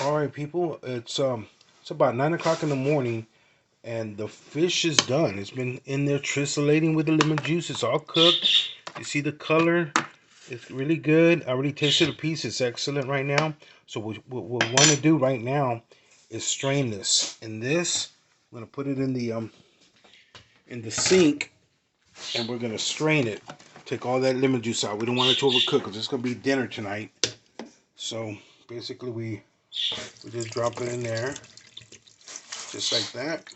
All right, people. It's about 9 o'clock in the morning, and the fish is done. It's been in there trisolating with the lemon juice. It's all cooked. You see the color. It's really good. I already tasted a piece. It's excellent right now. So what we want to do right now is strain this. And this, I'm gonna put it in the sink, and we're gonna strain it. Take all that lemon juice out. We don't want it to overcook because it's gonna be dinner tonight. So basically, we just drop it in there, just like that.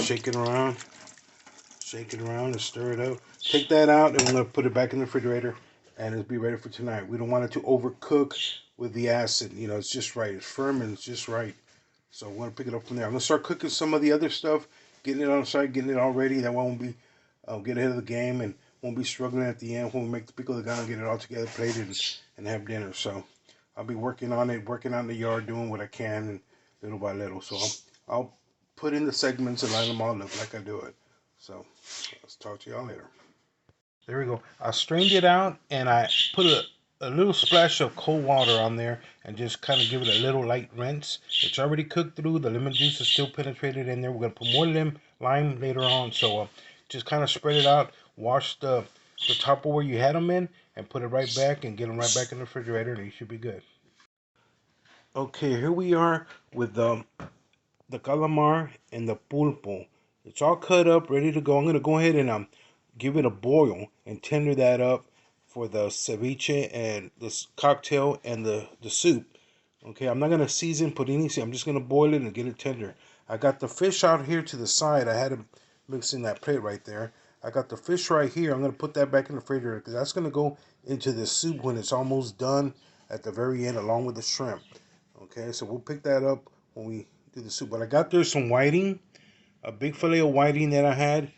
Shake it around and stir it up. Take that out and we're gonna put it back in the refrigerator and it'll be ready for tonight. We don't want it to overcook with the acid. You know, it's just right. It's firm and it's just right. So we're gonna pick it up from there. I'm gonna start cooking some of the other stuff, getting it on the side, getting it all ready. That way I won't be get ahead of the game and won't be struggling at the end when we make the pico de gallo, get it all together, plated, and have dinner. So I'll be working on it, working out in the yard, doing what I can, and little by little. So I'll put in the segments and line them all up like I do it. So let's talk to y'all later. There we go. I strained it out and I put a little splash of cold water on there and just kind of give it a little light rinse. It's already cooked through. The lemon juice is still penetrated in there. We're going to put more lime later on. So just kind of spread it out. Wash the top where you had them in and put it right back and get them right back in the refrigerator and they should be good. Okay, here we are with the calamar and the pulpo. It's all cut up, ready to go. I'm gonna go ahead and give it a boil and tender that up for the ceviche and this cocktail and the soup. Okay, I'm not gonna season, put anything. I'm just gonna boil it and get it tender. I got the fish out here to the side. I had to mix in that plate right there. I got the fish right here. I'm gonna put that back in the refrigerator because that's gonna go into the soup when it's almost done at the very end, along with the shrimp. Okay, so we'll pick that up when we do the soup. But I got there some whiting, a big fillet of whiting that I had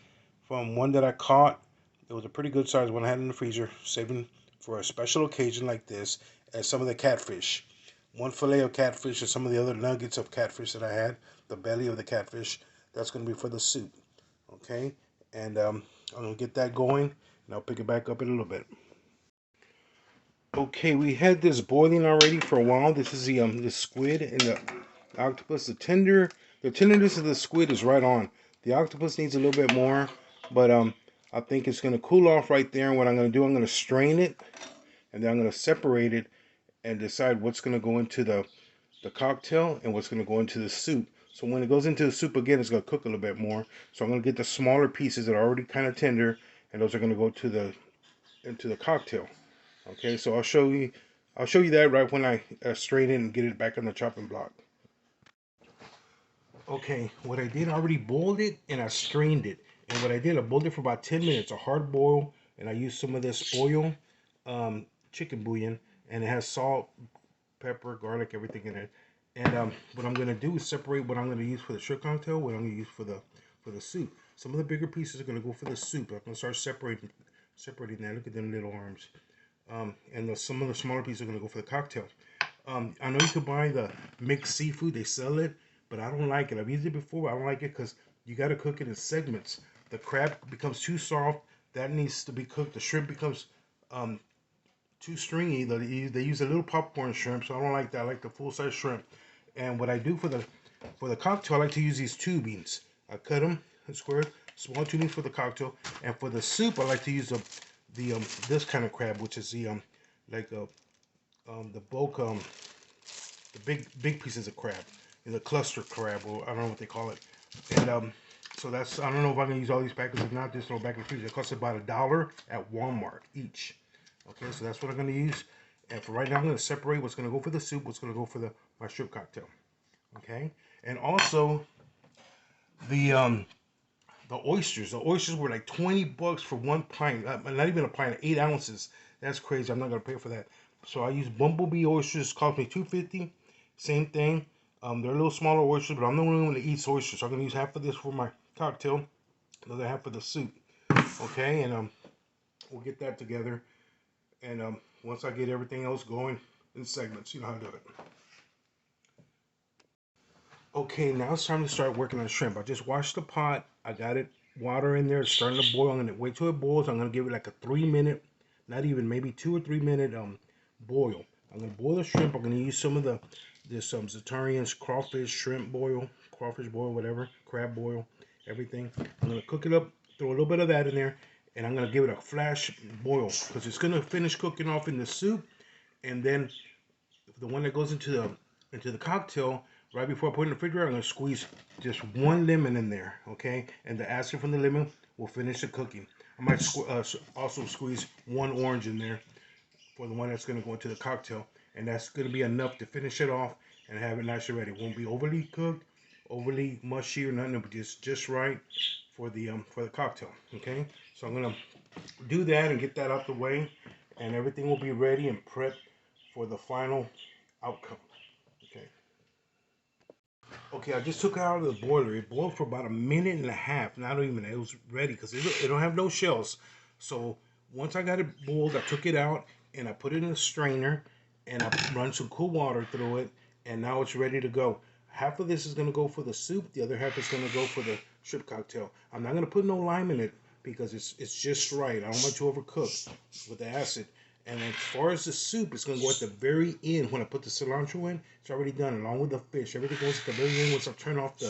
from one that I caught. It was a pretty good size one I had in the freezer, saving for a special occasion like this, and some of the catfish. One fillet of catfish and some of the other nuggets of catfish that I had, the belly of the catfish. That's going to be for the soup. Okay, and I'm going to get that going, and I'll pick it back up in a little bit. Okay, we had this boiling already for a while. This is the squid and the octopus. The tenderness of the squid is right on. The octopus needs a little bit more, but I think it's gonna cool off right there. And what I'm gonna do, I'm gonna strain it, and then I'm gonna separate it and decide what's gonna go into the cocktail and what's gonna go into the soup. So when it goes into the soup again, it's gonna cook a little bit more. So I'm gonna get the smaller pieces that are already kind of tender, and those are gonna go to the into the cocktail. Okay, so I'll show you that right when I strain it and get it back on the chopping block. Okay, what I did, I already boiled it and I strained it. And what I did, I boiled it for about 10 minutes, a hard boil, and I used some of this bouillon, chicken bouillon, and it has salt, pepper, garlic, everything in it. And what I'm gonna do is separate what I'm gonna use for the shrimp cocktail, what I'm gonna use for the soup. Some of the bigger pieces are gonna go for the soup. I'm gonna start separating that. Look at them little arms. Some of the smaller pieces are gonna go for the cocktail. I know you can buy the mixed seafood; they sell it, but I don't like it. I've used it before. I don't like it because you got to cook it in segments. The crab becomes too soft; that needs to be cooked. The shrimp becomes um, too stringy. They use a little popcorn shrimp, so I don't like that. I like the full size shrimp. And what I do for the cocktail, I like to use these tubings. I cut them in squares, small tubings for the cocktail, and for the soup, I like to use the this kind of crab, which is the like the bulk the big pieces of crab, the cluster crab, or I don't know what they call it. And so that's, I don't know if I'm gonna use all these packets. If not, this little back in the freezer. It costs about $1 at Walmart each. Okay, so that's what I'm gonna use. And for right now, I'm gonna separate what's gonna go for the soup, what's gonna go for my shrimp cocktail. Okay, and also the um the oysters. The oysters were like 20 bucks for 1 pint. Not even a pint, 8 ounces. That's crazy. I'm not gonna pay for that. So I use Bumblebee oysters. Cost me $2.50. Same thing. They're a little smaller oysters, but I'm the only one that eats oysters. So I'm gonna use half of this for my cocktail, another half for the soup. Okay, and we'll get that together. And once I get everything else going in segments, you know how to do it. Okay, now it's time to start working on shrimp. I just washed the pot. I got it water in there. It's starting to boil. I'm gonna wait till it boils. I'm gonna give it like a 3 minute, not even maybe 2 or 3 minute boil. I'm gonna boil the shrimp. I'm gonna use some of this Zatarian's crawfish boil, whatever, crab boil, everything. I'm gonna cook it up, throw a little bit of that in there, and I'm gonna give it a flash boil because it's gonna finish cooking off in the soup, and then the one that goes into the cocktail right before I put it in the refrigerator, I'm gonna squeeze just one lemon in there, okay? And the acid from the lemon will finish the cooking. I might also squeeze one orange in there for the one that's gonna go into the cocktail, and that's gonna be enough to finish it off and have it nice and ready. It won't be overly cooked, overly mushy or nothing, but just right for the cocktail. Okay, so I'm gonna do that and get that out the way, and everything will be ready and prepped for the final outcome. Okay. Okay, I just took it out of the boiler. It boiled for about a minute and a half. Not even it was ready because it don't have no shells. So once I got it boiled, I took it out and I put it in a strainer and I run some cool water through it, and now it's ready to go. Half of this is gonna go for the soup. The other half is gonna go for the shrimp cocktail. I'm not gonna put no lime in it because it's just right. I don't want to overcook with the acid. And as far as the soup, it's going to go at the very end. When I put the cilantro in, it's already done along with the fish. Everything goes at the very end once I turn off the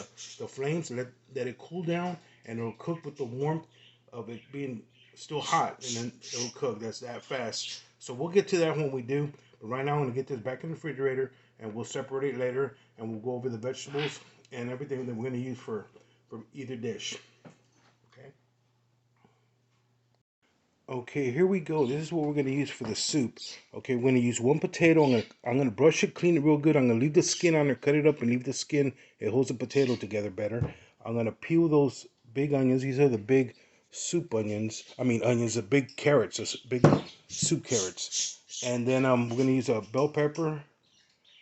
flames, let it cool down, and it'll cook with the warmth of it being still hot, and then it'll cook. That's that fast. So we'll get to that when we do. But right now, I'm going to get this back in the refrigerator, and we'll separate it later, and we'll go over the vegetables and everything that we're going to use for either dish. Okay. Okay, here we go. This is what we're gonna use for the soup. Okay, we're gonna use one potato. I'm gonna brush it, clean it real good. I'm gonna leave the skin on there, cut it up, and leave the skin. It holds the potato together better. I'm gonna peel those big onions. These are the big soup onions. I mean onions, the big carrots, the big soup carrots. And then we're gonna use a bell pepper,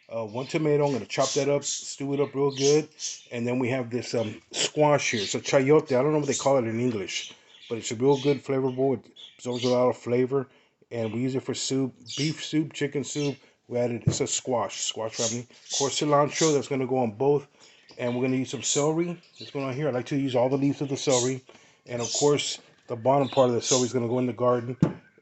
one tomato. I'm gonna chop that up, stew it up real good, and then we have this squash here. It's a chayote. I don't know what they call it in English, but it's a real good flavorful. It absorbs a lot of flavor, and we use it for soup, beef soup, chicken soup. We added it's a squash family. Of course, cilantro. That's gonna go on both, and we're gonna use some celery. That's going on here. I like to use all the leaves of the celery, and of course, the bottom part of the celery is gonna go in the garden,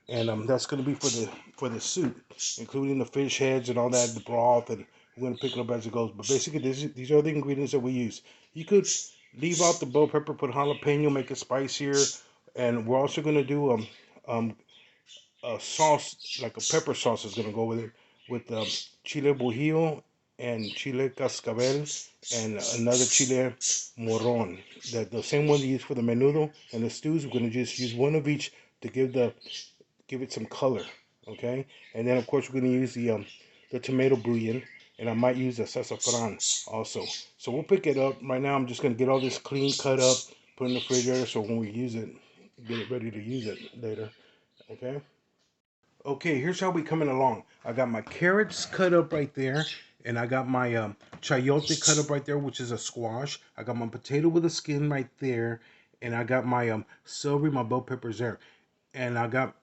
and that's going to be for the soup, including the fish heads and all that, the broth, and we're going to pick it up as it goes. But basically, these are the ingredients that we use. You could leave out the bell pepper, put jalapeno, make it spicier, and we're also going to do um, a sauce, like a pepper sauce is going to go with it, with chile bujillo and chile cascabel and another chile morron. The same one they use for the menudo and the stews. We're going to just use one of each to give it some color, okay? And then of course we're gonna use the tomato bouillon, and I might use the sassafras also. So we'll pick it up. Right now I'm just gonna get all this clean, cut up, put in the refrigerator, so when we use it, get it ready to use it later, okay? Okay, here's how we coming along. I got my carrots cut up right there, and I got my chayote cut up right there, which is a squash. I got my potato with the skin right there, and I got my celery, my bell peppers there, and I got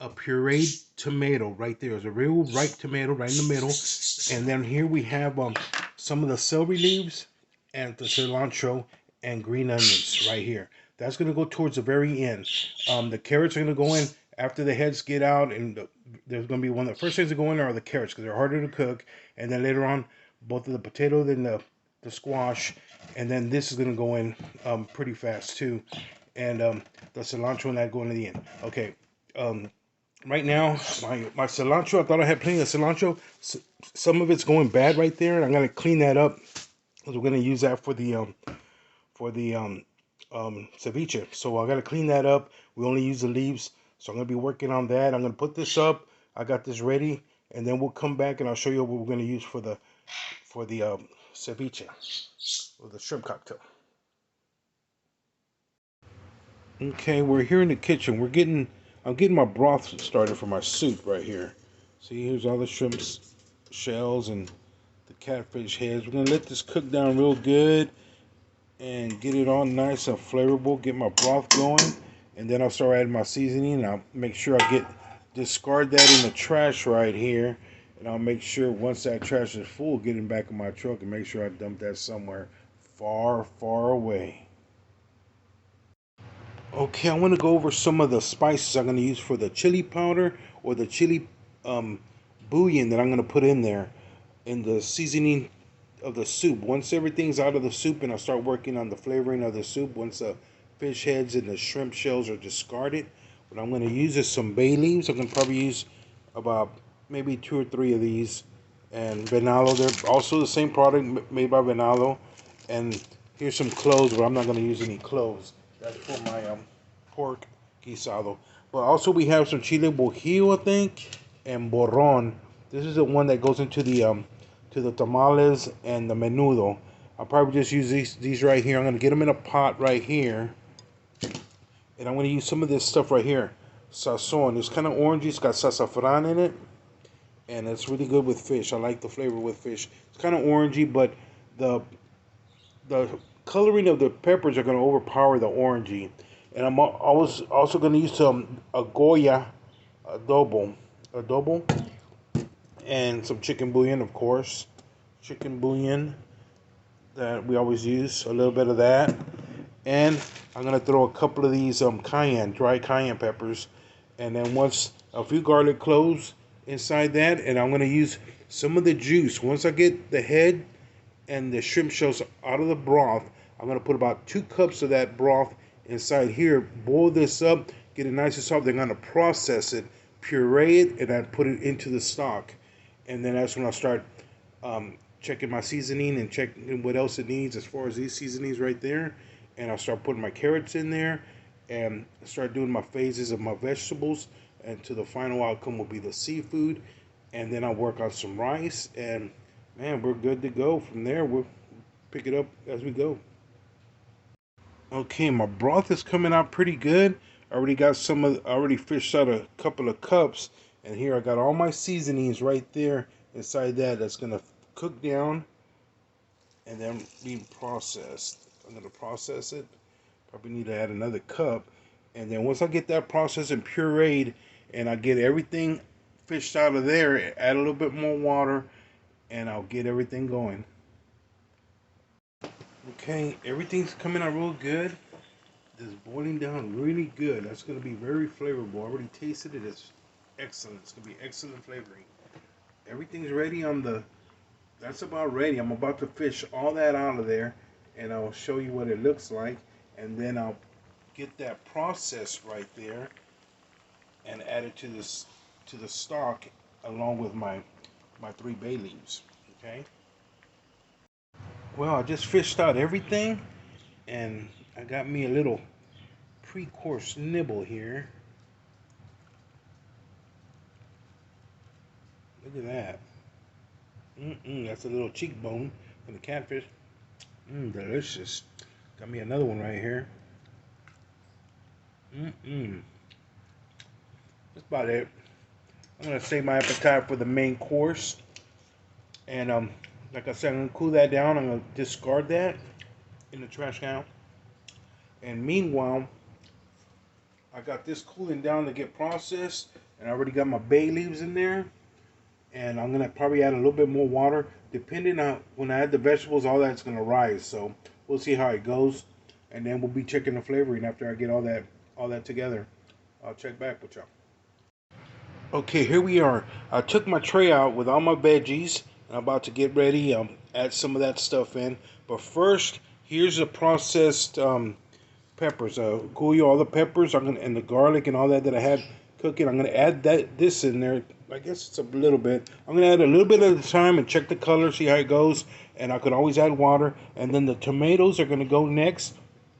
a pureed tomato right there. There's a real ripe tomato right in the middle. And then here we have some of the celery leaves and the cilantro and green onions right here. That's going to go towards the very end. The carrots are going to go in after the heads get out, and there's going to be one. The first things that go in are the carrots because they're harder to cook. And then later on, both of the potato, then the squash, and then this is going to go in pretty fast too. And the cilantro and that going to the end. Okay. Right now, my cilantro, I thought I had plenty of cilantro. Some of it's going bad right there, and I'm gonna clean that up because we're gonna use that for the ceviche. So I gotta clean that up. We only use the leaves, so I'm gonna be working on that. I'm gonna put this up. I got this ready, and then we'll come back and I'll show you what we're gonna use for the ceviche or the shrimp cocktail. Okay, we're here in the kitchen. I'm getting my broth started for my soup right here. See, here's all the shrimp shells and the catfish heads. We're gonna let this cook down real good and get it all nice and flavorful. Get my broth going, and then I'll start adding my seasoning. I'll make sure I discard that in the trash right here, and I'll make sure once that trash is full, get it back in my truck and make sure I dump that somewhere far, far away. Okay, I want to go over some of the spices I'm going to use for the chili powder or the chili um, bouillon that I'm going to put in there in the seasoning of the soup. Once everything's out of the soup and I start working on the flavoring of the soup, once the fish heads and the shrimp shells are discarded, what I'm going to use is some bay leaves. I'm going to probably use about maybe 2 or 3 of these. And Venalo, they're also the same product made by Venalo. And here's some cloves, but I'm not going to use any cloves. That's for my pork guisado. But also we have some chile guajillo, I think, and borron. This is the one that goes into the tamales and the menudo. I'll probably just use these right here. I'm gonna get them in a pot right here, and I'm gonna use some of this stuff right here. Sazon. It's kind of orangey. It's got sassafran in it, and it's really good with fish. I like the flavor with fish. It's kind of orangey, but the the coloring of the peppers are gonna overpower the orangey. And I was also gonna use some a Goya adobo, and some chicken bouillon, of course. Chicken bouillon that we always use, a little bit of that. And I'm gonna throw a couple of these dry cayenne peppers, and then once a few garlic cloves inside that, and I'm gonna use some of the juice. Once I get the head and the shrimp shells out of the broth, I'm gonna put about 2 cups of that broth inside here. Boil this up, get it nice and soft. Then I'm gonna process it, puree it, and I put it into the stock. And then that's when I'll start checking my seasoning and checking what else it needs as far as these seasonings right there. And I'll start putting my carrots in there and start doing my phases of my vegetables. And to the final outcome will be the seafood. And then I'll work on some rice. And man, we're good to go. From there, we'll pick it up as we go. Okay, my broth is coming out pretty good. I already fished out a couple of cups. And here I got all my seasonings right there inside that. That's going to cook down and then being processed. I'm going to process it. Probably need to add another cup. And then once I get that processed and pureed and I get everything fished out of there, add a little bit more water and I'll get everything going. Okay, everything's coming out real good. It's boiling down really good. That's going to be very flavorful. I already tasted it. It's excellent. It's going to be excellent flavoring. Everything's ready that's about ready. I'm about to fish all that out of there and I'll show you what it looks like. And then I'll get that process right there and add it to the stock along with my 3 bay leaves. Okay. Well, I just fished out everything and I got me a little pre-course nibble here. Look at that. That's a little cheekbone from the catfish. Delicious. Got me another one right here. That's about it. I'm gonna save my appetite for the main course. And like I said, I'm gonna cool that down. I'm gonna discard that in the trash can. And meanwhile, I got this cooling down to get processed, and I already got my bay leaves in there. And I'm gonna probably add a little bit more water, depending on when I add the vegetables. All that's gonna rise, so we'll see how it goes, and then we'll be checking the flavoring after I get all that together. I'll check back with y'all. Okay, here we are. I took my tray out with all my veggies, and I'm about to get ready. Add some of that stuff in, but first, here's the processed peppers. Cool, all the peppers. And the garlic and all that I had cooking. I'm gonna add this in there. I guess it's a little bit. I'm gonna add a little bit at a time and check the color, see how it goes. And I could always add water. And then the tomatoes are gonna go next.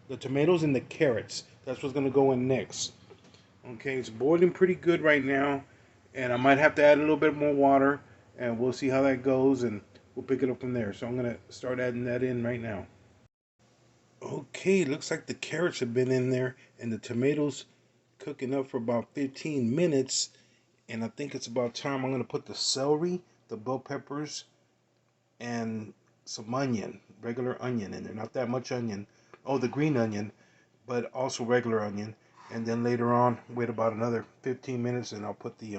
The tomatoes and the carrots. That's what's gonna go in next. Okay, it's boiling pretty good right now, and I might have to add a little bit more water, and we'll see how that goes, and we'll pick it up from there. So I'm gonna start adding that in right now. Okay, looks like the carrots have been in there, and the tomatoes cooking up for about 15 minutes. And I think it's about time. I'm going to put the celery, the bell peppers, and some onion, regular onion in there. Not that much onion. Oh, the green onion, but also regular onion. And then later on, wait about another 15 minutes, and I'll put the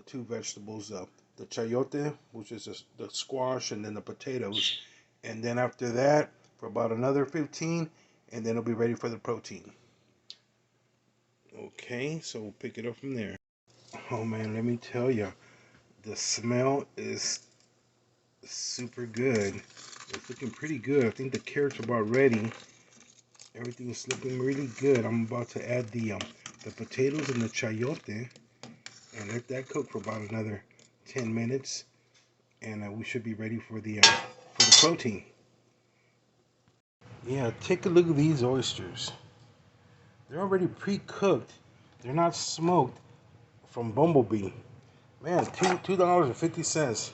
2 vegetables, the chayote, which is the squash, and then the potatoes. And then after that, for about another 15, and then it'll be ready for the protein. Okay, so we'll pick it up from there. Oh man, let me tell you, The smell is super good. It's looking pretty good. I think the carrots are about ready. Everything's looking really good. I'm about to add the potatoes and the chayote and let that cook for about another 10 minutes, and we should be ready for the protein. Yeah, take a look at these oysters. They're already pre-cooked. They're not smoked from Bumblebee. Man, $2.50.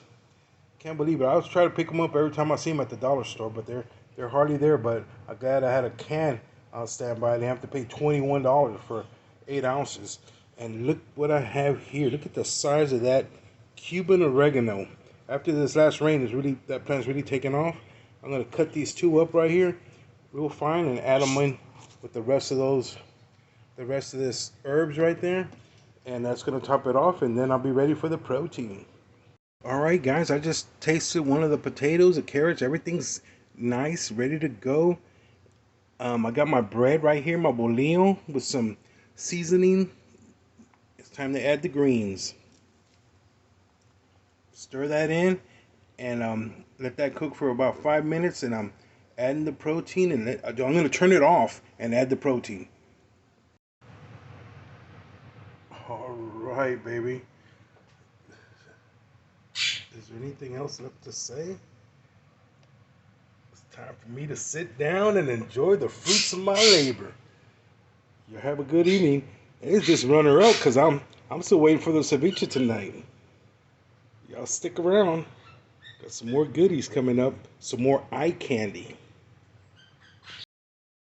Can't believe it. I was trying to pick them up every time I see them at the dollar store, but they're hardly there. But I'm glad I had a can on standby. They have to pay $21 for 8 ounces. And look what I have here. Look at the size of that Cuban oregano. After this last rain that plant's really taken off, I'm gonna cut these two up right here, real fine, and add them in with the rest of this herbs right there, and that's gonna top it off, and then I'll be ready for the protein. All right, guys, I just tasted one of the potatoes, the carrots, everything's nice, ready to go. I got my bread right here, my bolillo with some seasoning. It's time to add the greens. Stir that in, and let that cook for about 5 minutes, and I'm adding the protein, and I'm going to turn it off and add the protein. All right, baby. Is there anything else left to say? It's time for me to sit down and enjoy the fruits of my labor. You have a good evening. It's just runner up because I'm still waiting for the ceviche tonight. Y'all stick around. Got some more goodies coming up. Some more eye candy.